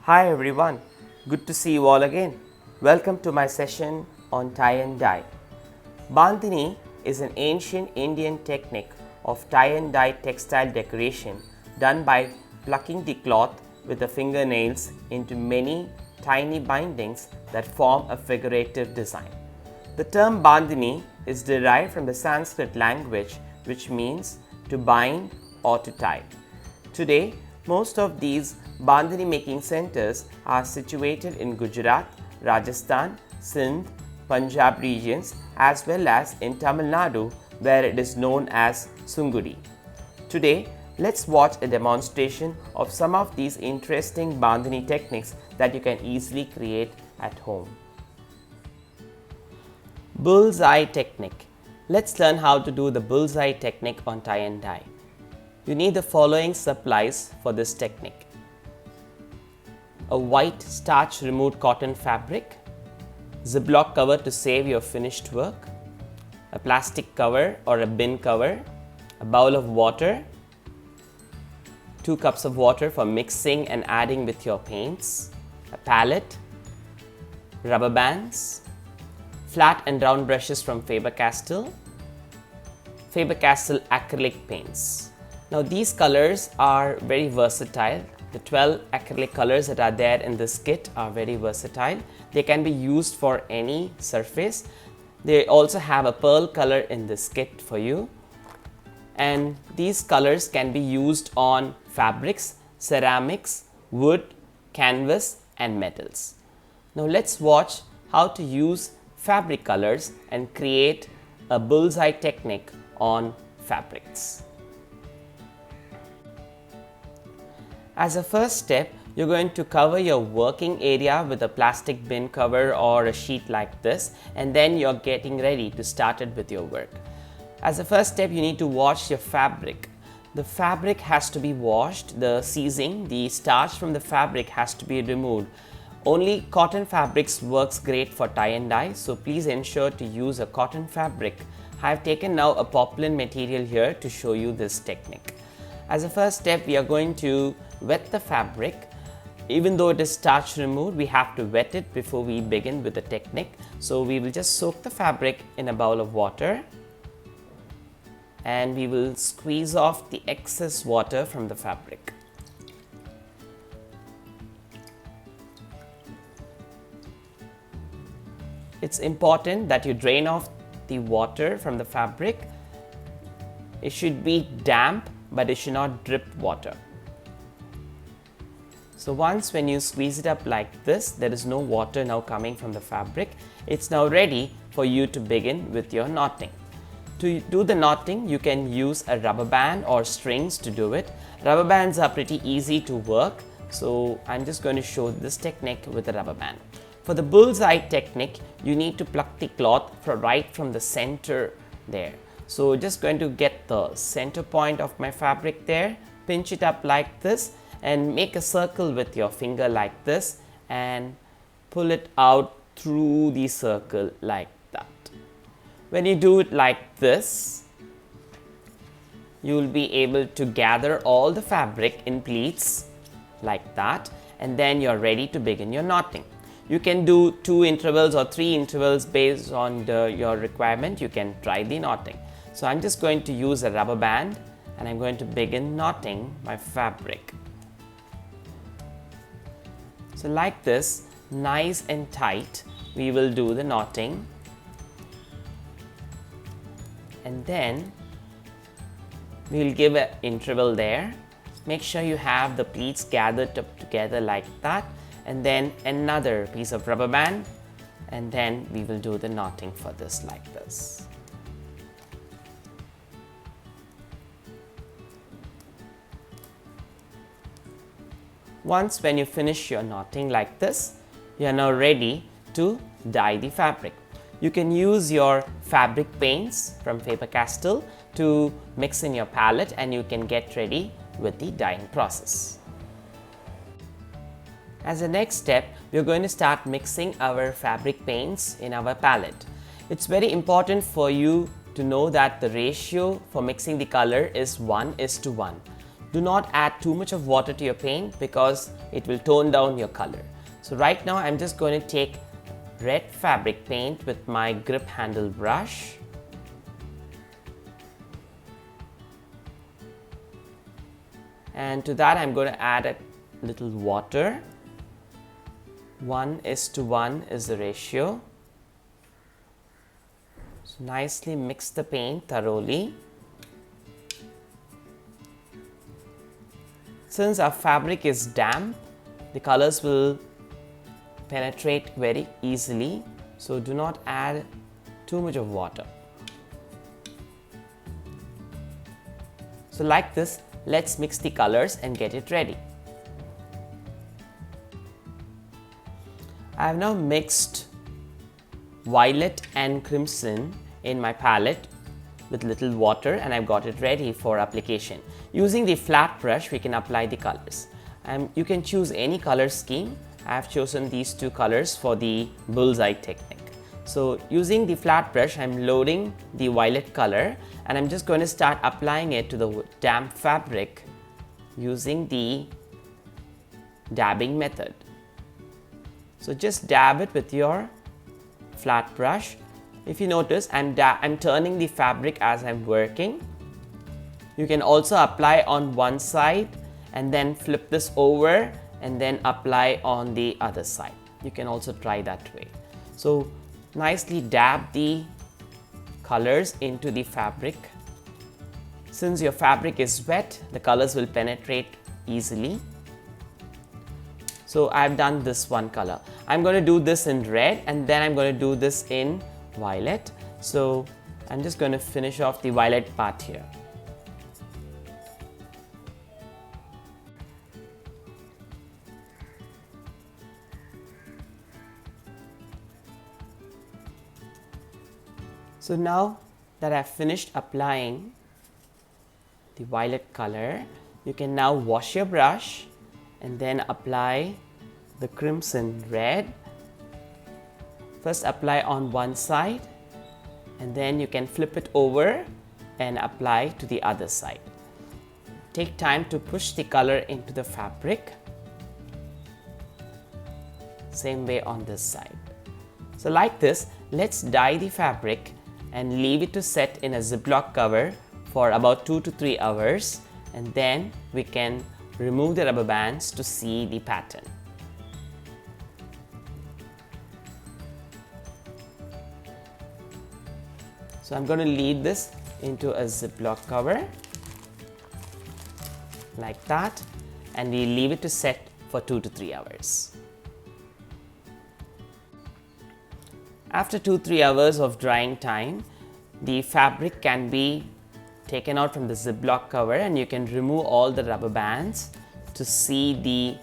Hi everyone, good to see you all again. Welcome to my session on tie and dye. Bandhani is an ancient Indian technique of tie and dye textile decoration done by plucking the cloth with the fingernails into many tiny bindings that form a figurative design. The term Bandhani is derived from the Sanskrit language which means to bind or to tie. Today, most of these Bandhani making centers are situated in Gujarat, Rajasthan, Sindh, Punjab regions as well as in Tamil Nadu where it is known as Sungudi. Today, let's watch a demonstration of some of these interesting Bandhani techniques that you can easily create at home. Bullseye technique. Let's learn how to do the bullseye technique on tie and dye. You need the following supplies for this technique: a white starch removed cotton fabric, Ziplock cover to save your finished work, a plastic cover or a bin cover, a bowl of water, 2 cups of water for mixing and adding with your paints, a palette, rubber bands, flat and round brushes from Faber-Castell acrylic paints. Now these colors are very versatile. The 12 acrylic colors that are there in this kit are very versatile. They can be used for any surface. They also have a pearl color in this kit for you. And these colors can be used on fabrics, ceramics, wood, canvas and metals. Now let's watch how to use fabric colors and create a bullseye technique on fabrics. As a first step, you're going to cover your working area with a plastic bin cover or a sheet like this, and then you're getting ready to start it with your work. As a first step, you need to wash your fabric. The fabric has to be washed, the seizing, the starch from the fabric has to be removed. Only cotton fabrics works great for tie and dye, so please ensure to use a cotton fabric. I have taken now a poplin material here to show you this technique. As a first step, we are going to wet the fabric. Even though it is starch removed, we have to wet it before we begin with the technique. So we will just soak the fabric in a bowl of water and we will squeeze off the excess water from the fabric. It's important that you drain off the water from the fabric. It should be damp, but it should not drip water. So once when you squeeze it up like this, there is no water now coming from the fabric. It's now ready for you to begin with your knotting. To do the knotting, you can use a rubber band or strings to do it. Rubber bands are pretty easy to work, so I'm just going to show this technique with a rubber band. For the bullseye technique, you need to pluck the cloth right from the center there. So just going to get the center point of my fabric there, pinch it up like this and make a circle with your finger like this and pull it out through the circle like that. When you do it like this, you will be able to gather all the fabric in pleats like that, and then you're ready to begin your knotting. You can do 2 intervals or 3 intervals based on your requirement. You can try the knotting. So I'm just going to use a rubber band and I'm going to begin knotting my fabric. So like this, nice and tight, we will do the knotting. And then we'll give an interval there. Make sure you have the pleats gathered up together like that, and then another piece of rubber band, and then we will do the knotting for this like this. Once when you finish your knotting like this, you are now ready to dye the fabric. You can use your fabric paints from Faber-Castell to mix in your palette and you can get ready with the dyeing process. As a next step, we are going to start mixing our fabric paints in our palette. It's very important for you to know that the ratio for mixing the color is 1:1. Do not add too much of water to your paint because it will tone down your color. So right now I'm just going to take red fabric paint with my grip handle brush. And to that I'm going to add a little water. 1:1 is the ratio. So nicely mix the paint thoroughly. Since our fabric is damp, the colors will penetrate very easily, so do not add too much of water. So like this, let's mix the colors and get it ready. I have now mixed violet and crimson in my palette with little water, and I've got it ready for application. Using the flat brush, we can apply the colors. You can choose any color scheme. I have chosen these two colors for the bullseye technique. So using the flat brush, I'm loading the violet color and I'm just going to start applying it to the damp fabric using the dabbing method. So just dab it with your flat brush. If you notice, I'm turning the fabric as I'm working. You can also apply on one side and then flip this over and then apply on the other side. You can also try that way. So nicely dab the colors into the fabric. Since your fabric is wet, the colors will penetrate easily. So I've done this one color. I'm going to do this in red and then I'm going to do this in violet. So I'm just going to finish off the violet part here. So now that I've finished applying the violet color, you can now wash your brush and then apply the crimson red. First apply on one side and then you can flip it over and apply to the other side. Take time to push the color into the fabric. Same way on this side. So like this, let's dye the fabric and leave it to set in a Ziplock cover for about 2 to 3 hours, and then we can remove the rubber bands to see the pattern. So I'm going to leave this into a Ziplock cover like that, and we leave it to set for 2 to 3 hours. After 2-3 hours of drying time, the fabric can be taken out from the Ziplock cover and you can remove all the rubber bands to see the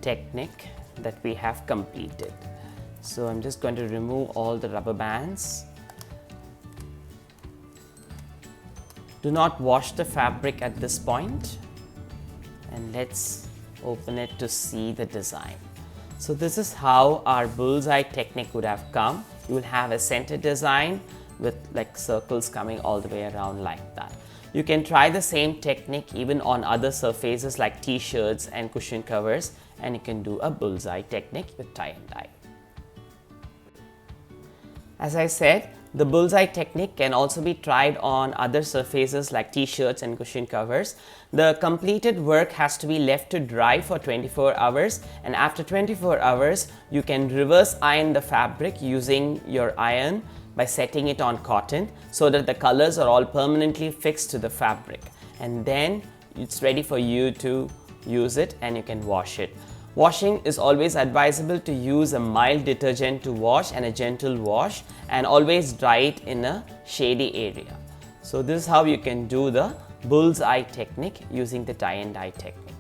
technique that we have completed. So I'm just going to remove all the rubber bands. Do not wash the fabric at this point, and let's open it to see the design. So this is how our bullseye technique would have come. You will have a center design with like circles coming all the way around like that. You can try the same technique even on other surfaces like t-shirts and cushion covers, and you can do a bullseye technique with tie and dye. As I said, the bullseye technique can also be tried on other surfaces like t-shirts and cushion covers. The completed work has to be left to dry for 24 hours, and after 24 hours you can reverse iron the fabric using your iron by setting it on cotton so that the colors are all permanently fixed to the fabric, and then it's ready for you to use it and you can wash it. Washing is always advisable to use a mild detergent to wash and a gentle wash, and always dry it in a shady area. So this is how you can do the bullseye technique using the tie and dye technique.